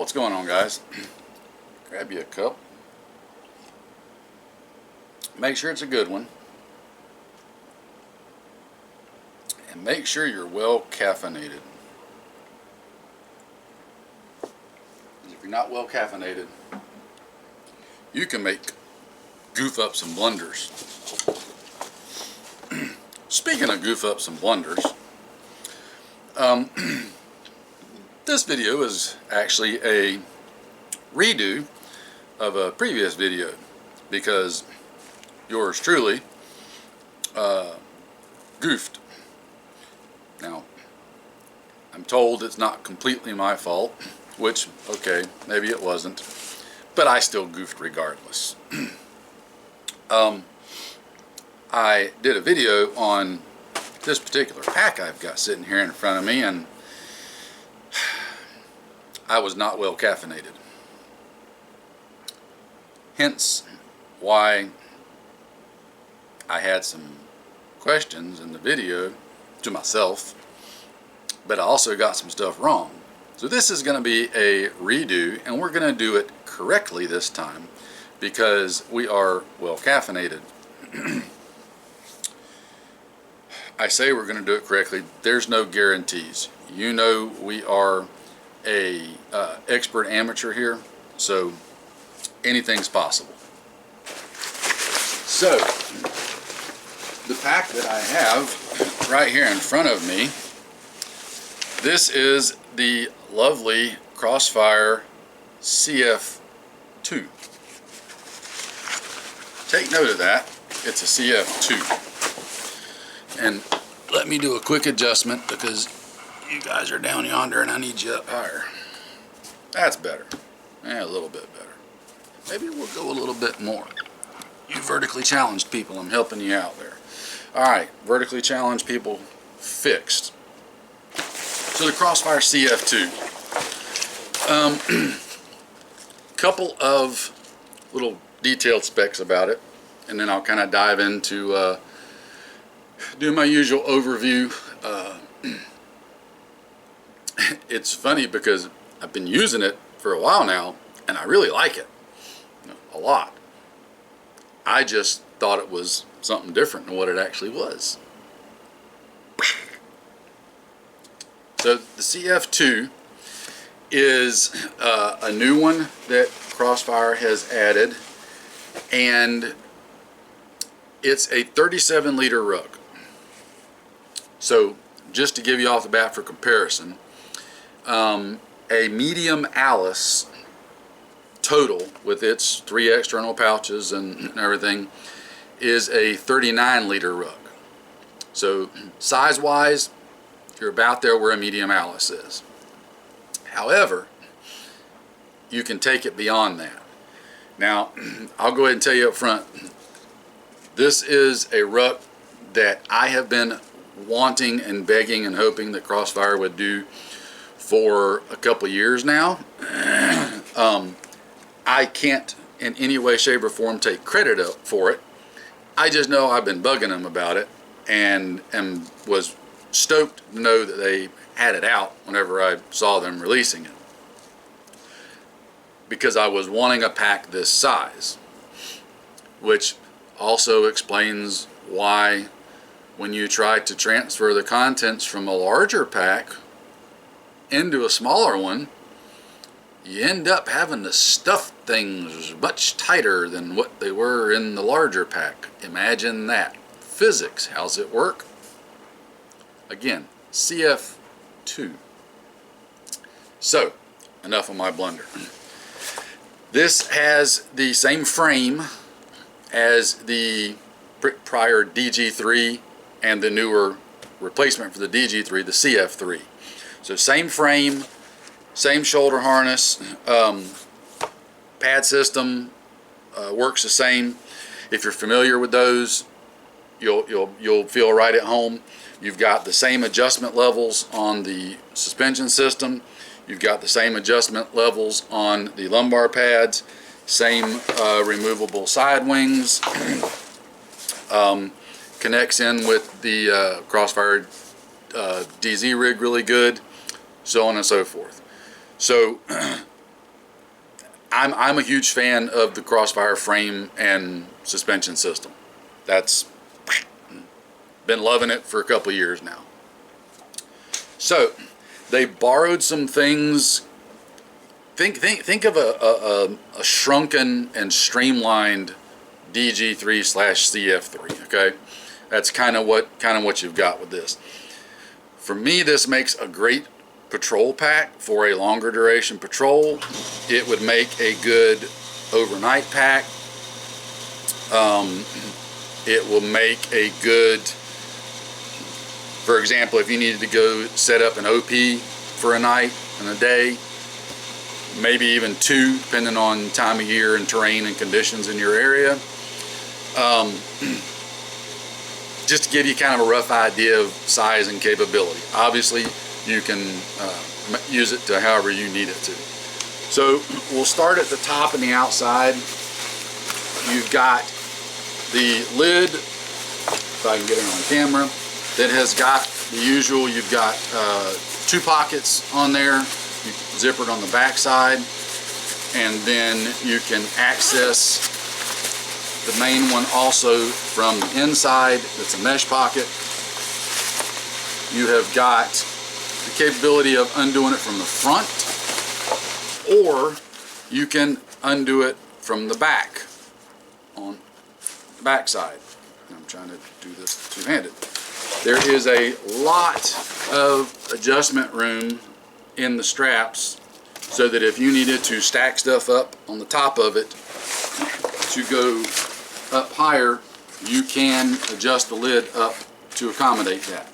What's going on, guys? Grab you a cup. Make sure it's a good one. And make sure you're well caffeinated. If you're not well caffeinated, you can make goof ups and blunders. Speaking of goof ups and blunders, this video is actually a redo of a previous video because yours truly goofed. Now, I'm told it's not completely my fault, which, okay, maybe it wasn't, but I still goofed regardless. I did a video on this particular pack I've got sitting here in front of me, and I was not well caffeinated. Hence why I had some questions in the video to myself, but I also got some stuff wrong. So this is going to be a redo, and we're going to do it correctly this time because we are well caffeinated. I say we're going to do it correctly. There's no guarantees. You know, we are a expert amateur here, so anything's possible. So the pack that I have right here in front of me, this is the lovely Crossfire CF2. Take note of that. It's a CF2. And let me do a quick adjustment because you guys are down yonder and I need you up higher. That's better. Yeah, a little bit better. Maybe we'll go a little bit more. You vertically challenged people, I'm helping you out there. Alright, vertically challenged people fixed. So the Crossfire CF2. Couple of little detailed specs about it, and then I'll kind of dive into do my usual overview. It's funny because I've been using it for a while now, and I really like it a lot. I just thought it was something different than what it actually was. So the CF2 is a new one that Crossfire has added, and it's a 37-liter rug. So just to give you off the bat for comparison, a medium Elas total with its 3 external pouches and everything is a 39-liter rug. So size-wise, you're about there where a medium Elas is. However, you can take it beyond that. Now, I'll go ahead and tell you up front, this is a rug that I have been wanting and begging and hoping that Crossfire would do for a couple of years now. I can't in any way, shape, or form take credit up for it. I just know I've been bugging them about it and was stoked to know that they had it out whenever I saw them releasing it, because I was wanting a pack this size, which also explains why when you try to transfer the contents from a larger pack into a smaller one, you end up having to stuff things much tighter than what they were in the larger pack. Imagine that. Physics, how's it work? Again, CF2. So, enough of my blunder. This has the same frame as the prior DG3 and the newer replacement for the DG3, the CF3. So same frame, same shoulder harness, pad system works the same. If you're familiar with those, you'll feel right at home. You've got the same adjustment levels on the suspension system. You've got the same adjustment levels on the lumbar pads. Same removable side wings. Connects in with the Crossfire DZ rig really good. So on and so forth. So I'm a huge fan of the Crossfire frame and suspension system. That's been loving it for a couple of years now. So they borrowed some things. Think of a shrunken and streamlined DG3/CF3. Okay, that's kind of what you've got with this. For me, this makes a great patrol pack for a longer duration patrol. It would make a good overnight pack. It will make a good, for example, if you needed to go set up an OP for a night and a day, maybe even two, depending on time of year and terrain and conditions in your area. Just to give you kind of a rough idea of size and capability. Obviously, you can use it to however you need it to. So we'll start at the top and the outside. You've got the lid, if I can get it on camera, that has got the usual. You've got 2 pockets on there. You can zipper it on the back side, and then you can access the main one also from the inside. That's a mesh pocket. You have got the capability of undoing it from the front, or you can undo it from the back on the back side. I'm trying to do this two-handed. There is a lot of adjustment room in the straps, so that if you needed to stack stuff up on the top of it to go up higher, you can adjust the lid up to accommodate that.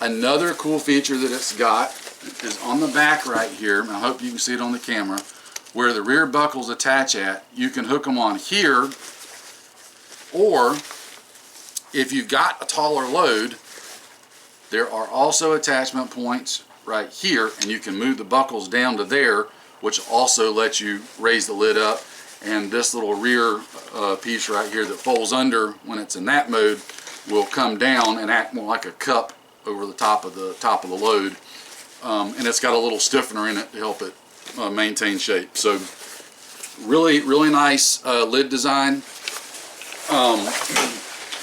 Another cool feature that it's got is on the back right here. I hope you can see it on the camera, where the rear buckles attach at. You can hook them on here, or if you've got a taller load, there are also attachment points right here, and you can move the buckles down to there, which also lets you raise the lid up. And this little rear piece right here that folds under when it's in that mode will come down and act more like a cup over the top of the load. And it's got a little stiffener in it to help it maintain shape. So really nice lid design.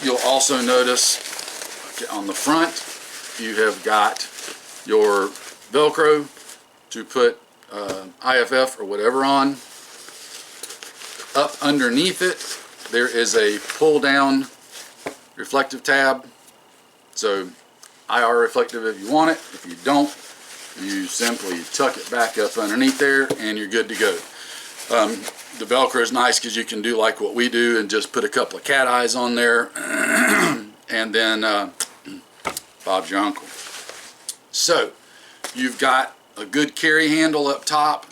You'll also notice on the front you have got your Velcro to put IFF or whatever on. Up underneath it there is a pull down reflective tab, so IR reflective if you want it. If you don't, you simply tuck it back up underneath there and you're good to go. The Velcro is nice because you can do like what we do and just put a couple of cat eyes on there and then Bob's your uncle. So you've got a good carry handle up top.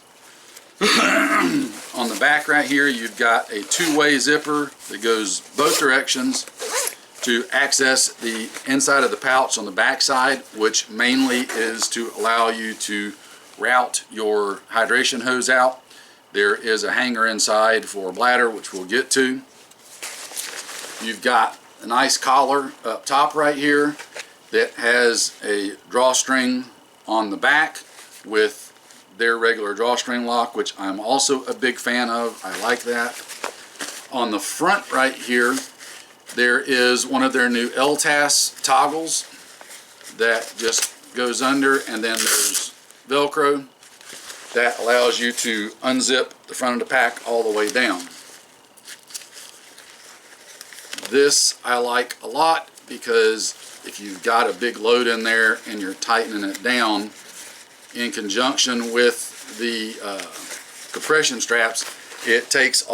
On the back right here you've got a 2-way zipper that goes both directions to access the inside of the pouch on the back side, which mainly is to allow you to route your hydration hose out. There is a hanger inside for a bladder, which we'll get to. You've got a nice collar up top right here that has a drawstring on the back with their regular drawstring lock, which I'm also a big fan of. I like that. On the front right here, there is one of their new LTAS toggles that just goes under, and then there's Velcro that allows you to unzip the front of the pack all the way down. This I like a lot because if you've got a big load in there and you're tightening it down, in conjunction with the compression straps, it takes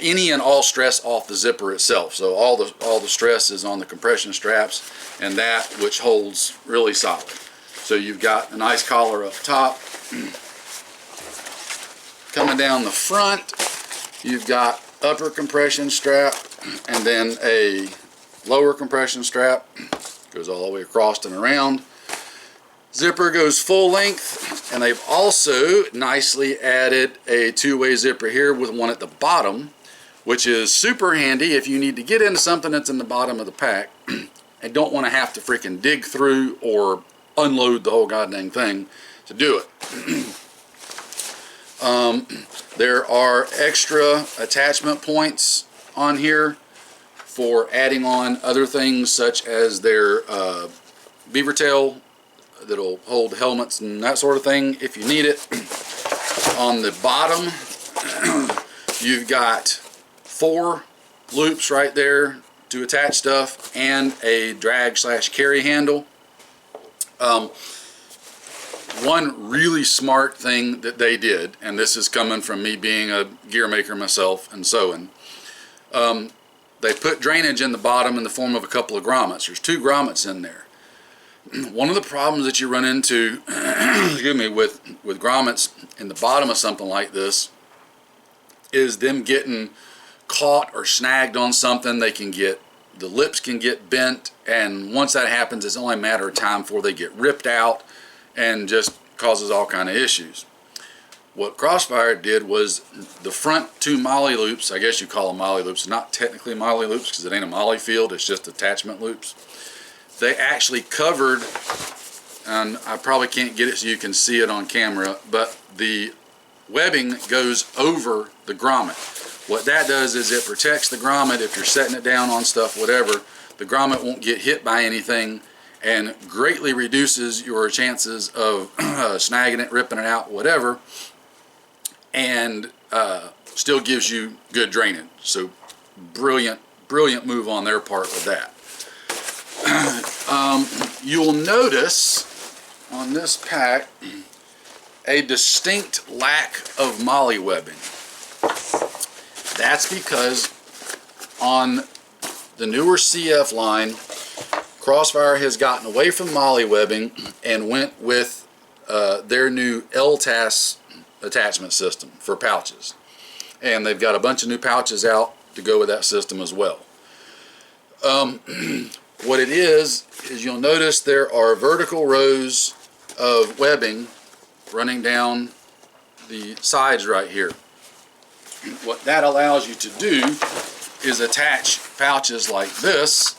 any and all stress off the zipper itself. So all the stress is on the compression straps, and that which holds really solid. So you've got a nice collar up top. Coming down the front, you've got upper compression strap and then a lower compression strap. Goes all the way across and around. Zipper goes full length, and they've also nicely added a 2-way zipper here with one at the bottom, which is super handy if you need to get into something that's in the bottom of the pack and don't want to have to freaking dig through or unload the whole goddamn thing to do it. There are extra attachment points on here for adding on other things, such as their beaver tail that'll hold helmets and that sort of thing if you need it. On the bottom, you've got 4 loops right there to attach stuff and a drag/carry handle. One really smart thing that they did, and this is coming from me being a gear maker myself and sewing, they put drainage in the bottom in the form of a couple of grommets. There's 2 grommets in there. One of the problems that you run into excuse me, with grommets in the bottom of something like this is them getting caught or snagged on something. The lips can get bent, and once that happens, it's only a matter of time before they get ripped out and just causes all kind of issues. What Crossfire did was the front 2 molly loops, I guess you call them molly loops, not technically molly loops because it ain't a molly field, it's just attachment loops. They actually covered, and I probably can't get it so you can see it on camera, but the webbing goes over the grommet. What that does is it protects the grommet. If you're setting it down on stuff, whatever, the grommet won't get hit by anything, and greatly reduces your chances of snagging it, ripping it out, whatever, and still gives you good drainage. So brilliant move on their part with that. You'll notice on this pack a distinct lack of molly webbing. That's because on the newer CF line, Crossfire has gotten away from molly webbing and went with their new Elas attachment system for pouches. And they've got a bunch of new pouches out to go with that system as well. What it is you'll notice there are vertical rows of webbing running down the sides right here. What that allows you to do is attach pouches like this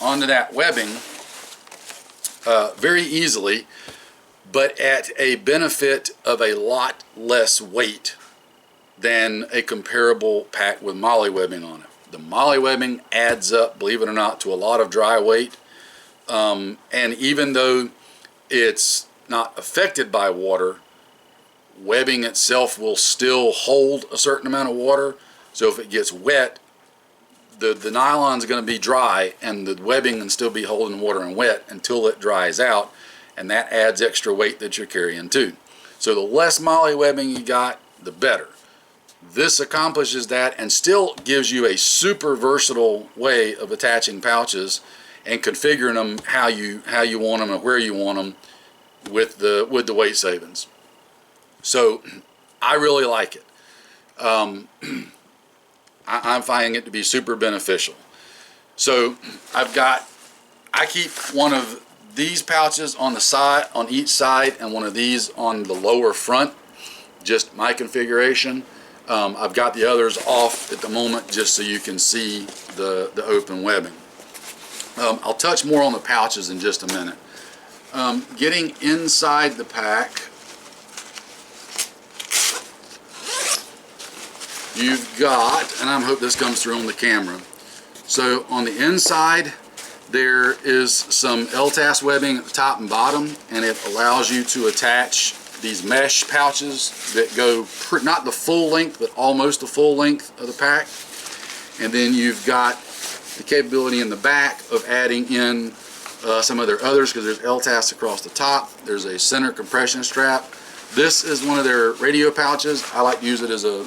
onto that webbing very easily, but at a benefit of a lot less weight than a comparable pack with molly webbing on it. The molly webbing adds up, believe it or not, to a lot of dry weight, and even though it's not affected by water, webbing itself will still hold a certain amount of water. So if it gets wet, the nylon is going to be dry, and the webbing can still be holding water and wet until it dries out, and that adds extra weight that you're carrying too. So the less molly webbing you got, the better. This accomplishes that and still gives you a super versatile way of attaching pouches and configuring them how you want them and where you want them with the weight savings. So I really like it. I'm finding it to be super beneficial. So I keep one of these pouches on the side, on each side, and one of these on the lower front, just my configuration. I've got the others off at the moment just so you can see the open webbing. I'll touch more on the pouches in just a minute. Getting inside the pack, you've got, and I hope this comes through on the camera, so on the inside there is some Elas webbing at the top and bottom, and it allows you to attach these mesh pouches that go not the full length but almost the full length of the pack. And then you've got the capability in the back of adding in some of their others, because there's Elas across the top. There's a center compression strap. This is one of their radio pouches. I like to use it as a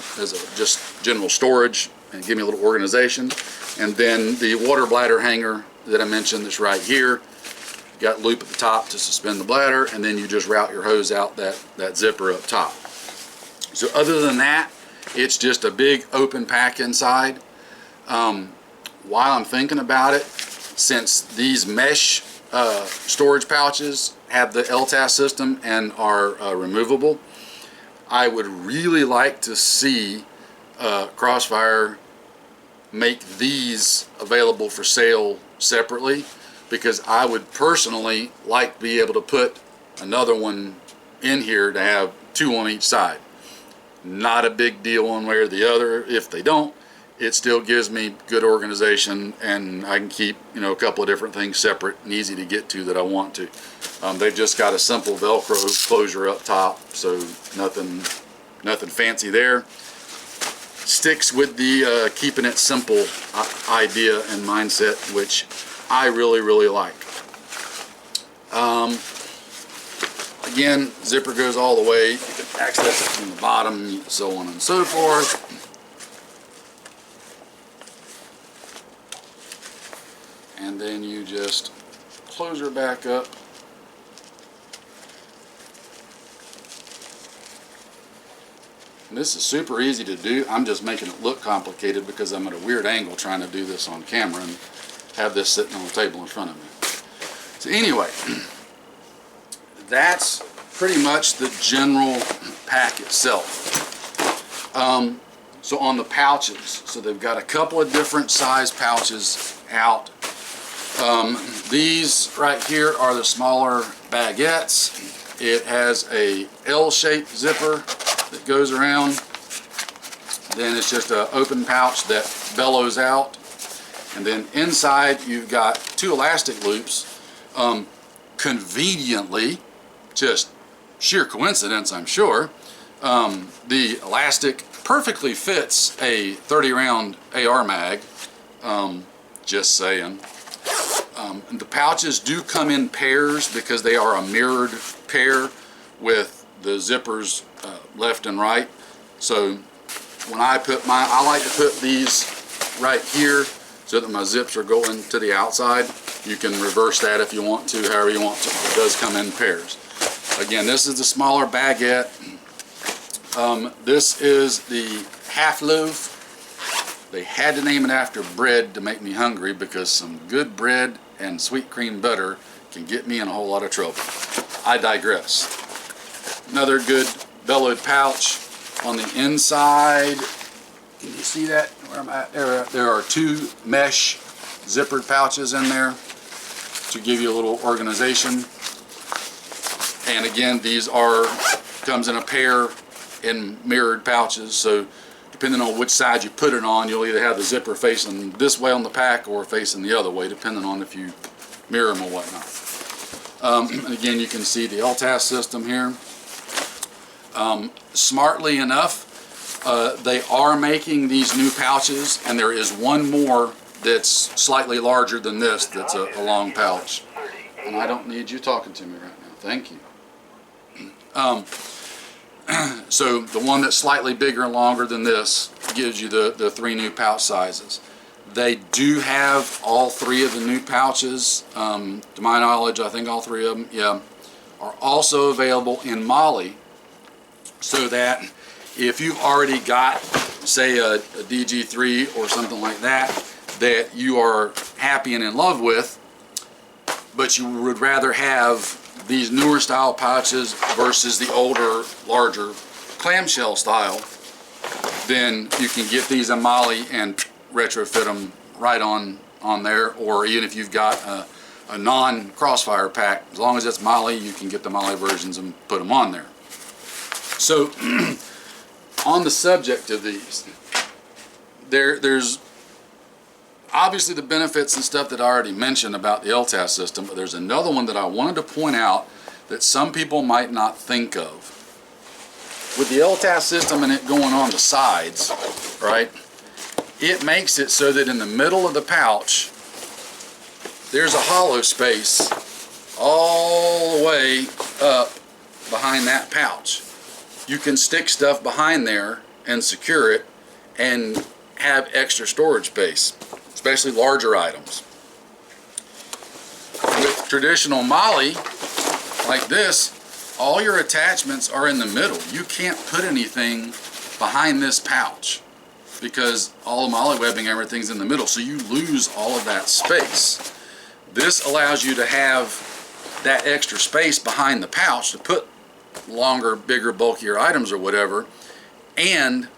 just general storage and give me a little organization. And then the water bladder hanger that I mentioned that's right here. Got loop at the top to suspend the bladder, and then you just route your hose out that zipper up top. So other than that, it's just a big open pack inside. While I'm thinking about it, since these mesh storage pouches have the Elas system and are removable, I would really like to see Crossfire make these available for sale separately, because I would personally like to be able to put another one in here to have 2 on each side. Not a big deal one way or the other. If they don't, it still gives me good organization, and I can keep, you know, a couple of different things separate and easy to get to that I want to. They've just got a simple Velcro closure up top, so nothing fancy there. Sticks with the keeping it simple idea and mindset, which I really like. Again, zipper goes all the way. You can access it from the bottom, so on and so forth. And then you just close her back up. And this is super easy to do. I'm just making it look complicated because I'm at a weird angle trying to do this on camera and have this sitting on the table in front of me. So anyway, that's pretty much the general pack itself. So on the pouches, so they've got a couple of different size pouches out. These right here are the smaller baguettes. It has a L-shaped zipper that goes around. Then it's just an open pouch that bellows out. And then inside you've got 2 elastic loops. Conveniently, just sheer coincidence I'm sure, the elastic perfectly fits a 30 round AR mag. Just saying. The pouches do come in pairs because they are a mirrored pair with the zippers left and right. So when I put I like to put these right here so that my zips are going to the outside. You can reverse that if you want to, however you want to. It does come in pairs. Again, this is the smaller baguette. This is the half loaf. They had to name it after bread to make me hungry because some good bread and sweet cream butter can get me in a whole lot of trouble. I digress. Another good bellowed pouch on the inside. Can you see that? Where am I at? There are 2 mesh zippered pouches in there to give you a little organization. And again, these comes in a pair in mirrored pouches, so depending on which side you put it on, you'll either have the zipper facing this way on the pack or facing the other way, depending on if you mirror them or whatnot. And again, you can see the LTAS system here. Smartly enough, they are making these new pouches, and there is one more that's slightly larger than this, that's a long pouch. And I don't need you talking to me right now. Thank you. So the one that's slightly bigger and longer than this gives you the 3 new pouch sizes. They do have all 3 of the new pouches. To my knowledge, I think all 3 of them, yeah, are also available in Molly, so that if you've already got, say, a DG3 or something like that, that you are happy and in love with, but you would rather have these newer style pouches versus the older, larger clamshell style, then you can get these in Molly and retrofit them right on there. Or even if you've got a non-Crossfire pack, as long as it's Molly, you can get the Molly versions and put them on there. So on the subject of these, there's obviously the benefits and stuff that I already mentioned about the LTAS system, but there's another one that I wanted to point out that some people might not think of. With the LTAS system and it going on the sides, right, it makes it so that in the middle of the pouch there's a hollow space all the way up behind that pouch. You can stick stuff behind there and secure it and have extra storage space, especially larger items. With traditional Molly like this, all your attachments are in the middle. You can't put anything behind this pouch because all the Molly webbing, everything's in the middle, so you lose all of that space. This allows you to have that extra space behind the pouch to put longer, bigger, bulkier items or whatever, and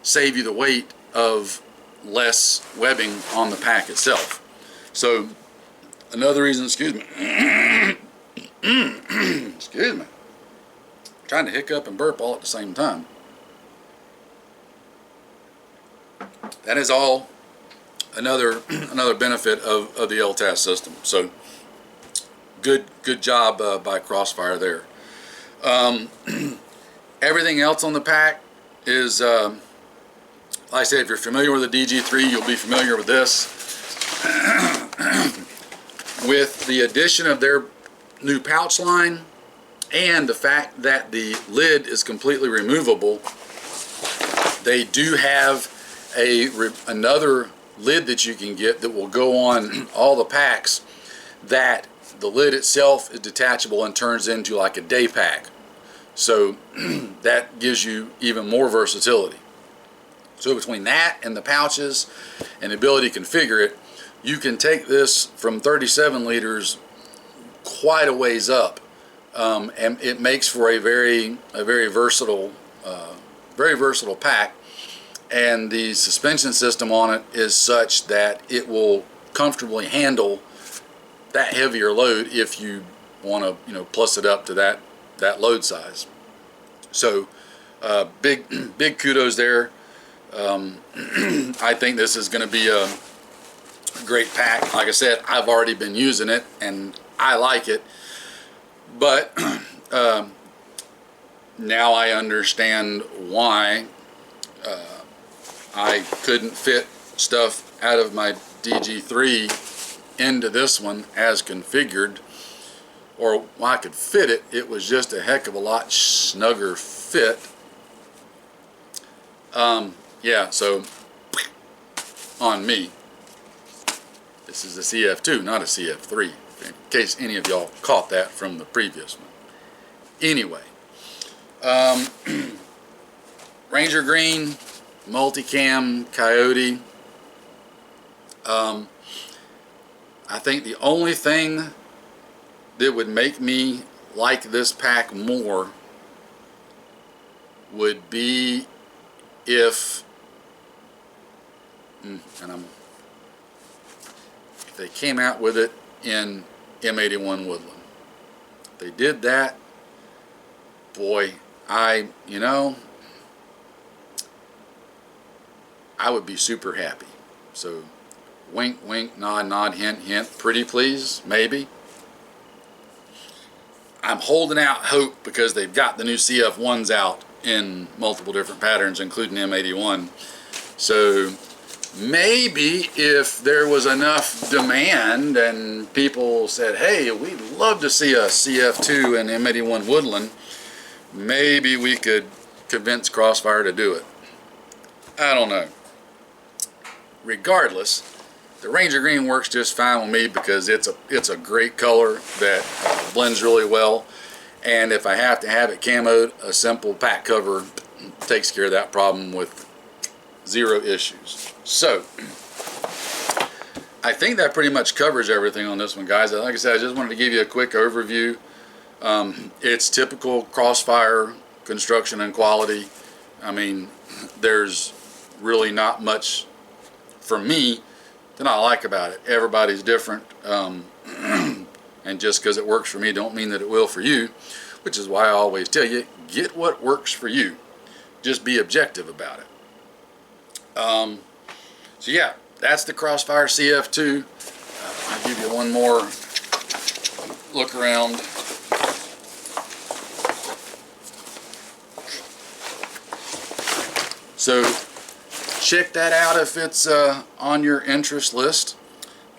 save you the weight of less webbing on the pack itself. So another reason, excuse me, excuse me, Trying to hiccup and burp all at the same time. That is all another benefit of the LTAS system. So good job by Crossfire there. Everything else on the pack is, like I said, if you're familiar with the DG3, you'll be familiar with this. With the addition of their new pouch line and the fact that the lid is completely removable, they do have another lid that you can get that will go on all the packs, that the lid itself is detachable and turns into like a day pack. So that gives you even more versatility. So between that and the pouches and the ability to configure it, you can take this from 37 liters quite a ways up, and it makes for a very versatile pack. And the suspension system on it is such that it will comfortably handle that heavier load if you want to, plus it up to that load size. So big kudos there. I think this is going to be a great pack. Like I said, I've already been using it and I like it, but now I understand why I couldn't fit stuff out of my DG3 into this one as configured, or well, I could fit it. It was just a heck of a lot snugger fit. Yeah, so on me. This is a CF2, not a CF3, in case any of y'all caught that from the previous one. Anyway, Ranger Green, Multicam, Coyote. I think the only thing that would make me like this pack more would be if they came out with it in M81 Woodland. If they did that, boy, I would be super happy. So wink, wink, nod, nod, hint, hint, pretty please, maybe. I'm holding out hope because they've got the new CF1s out in multiple different patterns, including M81. So maybe if there was enough demand and people said, hey, we'd love to see a CF2 and M81 Woodland, maybe we could convince Crossfire to do it. I don't know. Regardless, the Ranger Green works just fine with me because it's a great color that blends really well. And if I have to have it camoed, a simple pack cover takes care of that problem with zero issues. So I think that pretty much covers everything on this one, guys. Like I said, I just wanted to give you a quick overview. It's typical Crossfire construction and quality. I mean, there's really not much for me to not like about it. Everybody's different, and just because it works for me don't mean that it will for you, which is why I always tell you, get what works for you. Just be objective about it. So yeah, that's the Crossfire CF2. I'll give you one more look around. So check that out if it's on your interest list.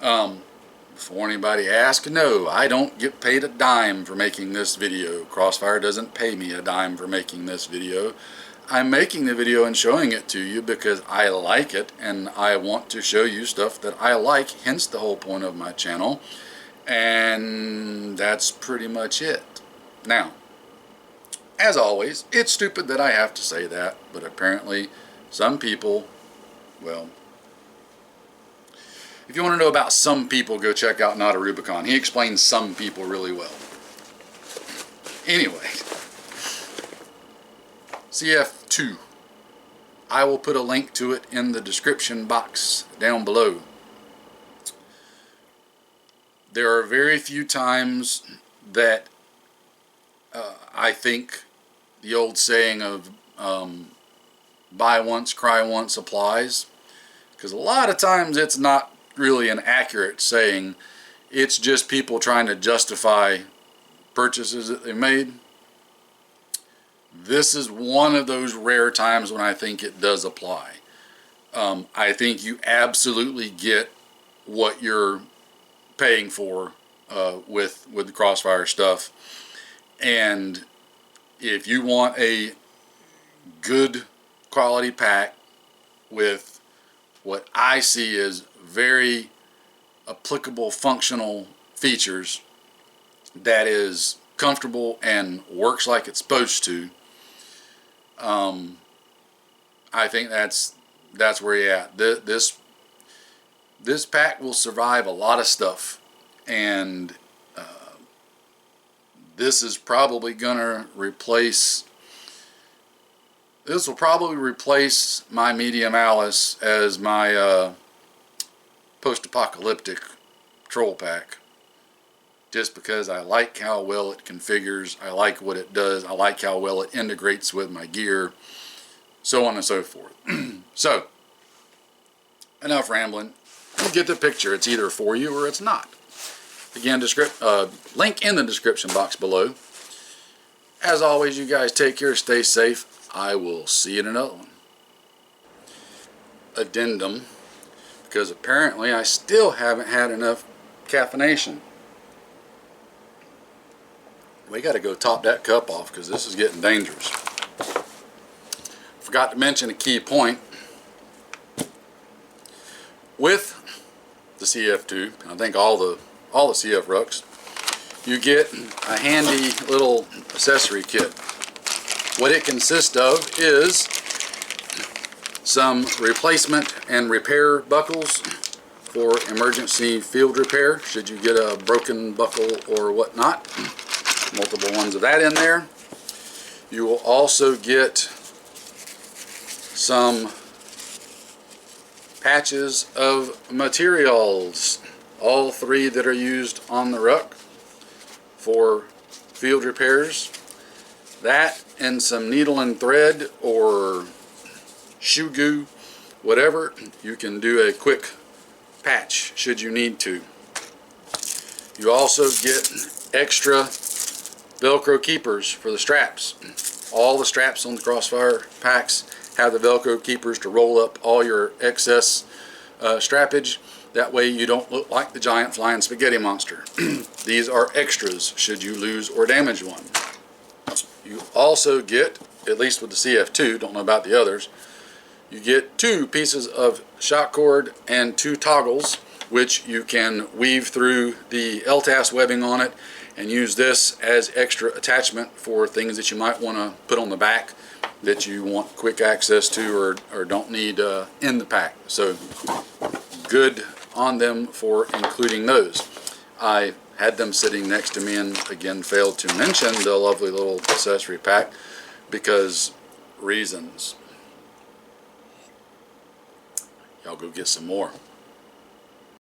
Before anybody asks, no, I don't get paid a dime for making this video. Crossfire doesn't pay me a dime for making this video. I'm making the video and showing it to you because I like it and I want to show you stuff that I like, hence the whole point of my channel. And that's pretty much it. Now, as always, it's stupid that I have to say that, but apparently some people, well, if you want to know about some people, go check out Not a Rubicon. He explains some people really well. Anyway, CF2. I will put a link to it in the description box down below. There are very few times that I think the old saying of buy once, cry once applies, because a lot of times it's not really an accurate saying. It's just people trying to justify purchases that they made. This is one of those rare times when I think it does apply. I think you absolutely get what you're paying for with the Crossfire stuff, and if you want a good quality pack with what I see as very applicable functional features that is comfortable and works like it's supposed to, I think that's where you're at. This pack will survive a lot of stuff, and this is probably gonna replace. This will probably replace my medium Alice as my post-apocalyptic troll pack, just because I like how well it configures, I like what it does, I like how well it integrates with my gear, so on and so forth. So, enough rambling. You get the picture. It's either for you or it's not. Again, link in the description box below. As always, you guys take care, stay safe. I will see you in another one. Addendum, because apparently I still haven't had enough caffeination. We got to go top that cup off because this is getting dangerous. Forgot to mention a key point. With the CF2, I think all the CF rucks, you get a handy little accessory kit. What it consists of is some replacement and repair buckles for emergency field repair should you get a broken buckle or whatnot. Multiple ones of that in there. You will also get some patches of materials, all three that are used on the ruck for field repairs. That and some needle and thread or shoe goo, whatever. You can do a quick patch should you need to. You also get extra Velcro keepers for the straps. All the straps on the Crossfire packs have the Velcro keepers to roll up all your excess strappage. That way you don't look like the giant flying spaghetti monster. These are extras should you lose or damage one. You also get, at least with the CF2, don't know about the others, you get 2 pieces of shock cord and 2 toggles, which you can weave through the LTAS webbing on it and use this as extra attachment for things that you might want to put on the back that you want quick access to or don't need in the pack. So good on them for including those. I had them sitting next to me and again failed to mention the lovely little accessory pack because reasons. Y'all go get some more.